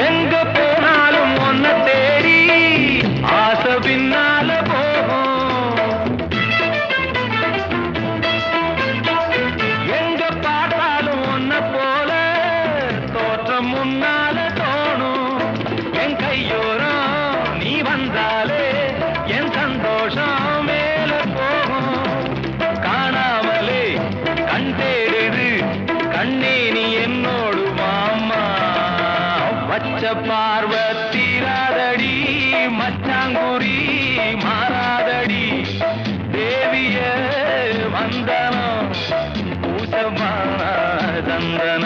எங்க போனாலும் ஒன்ன தேடி ஆசை பின்னால போகும். எங்க பார்த்தாலும் ஒன்ன போல தோற்றம் முன்னால தோணும். என் கையோரம் நீ வந்தாலே என் சந்தோஷம் மேல போகும். காணாமலே கண் தேடுது கண்ணே நீ என்னோடு மாமா. வச்ச பார்வை தீராதடி மச்சாங்குரி மாறாதடி. தேவிய வந்தனம் பூசமான சந்தனம்.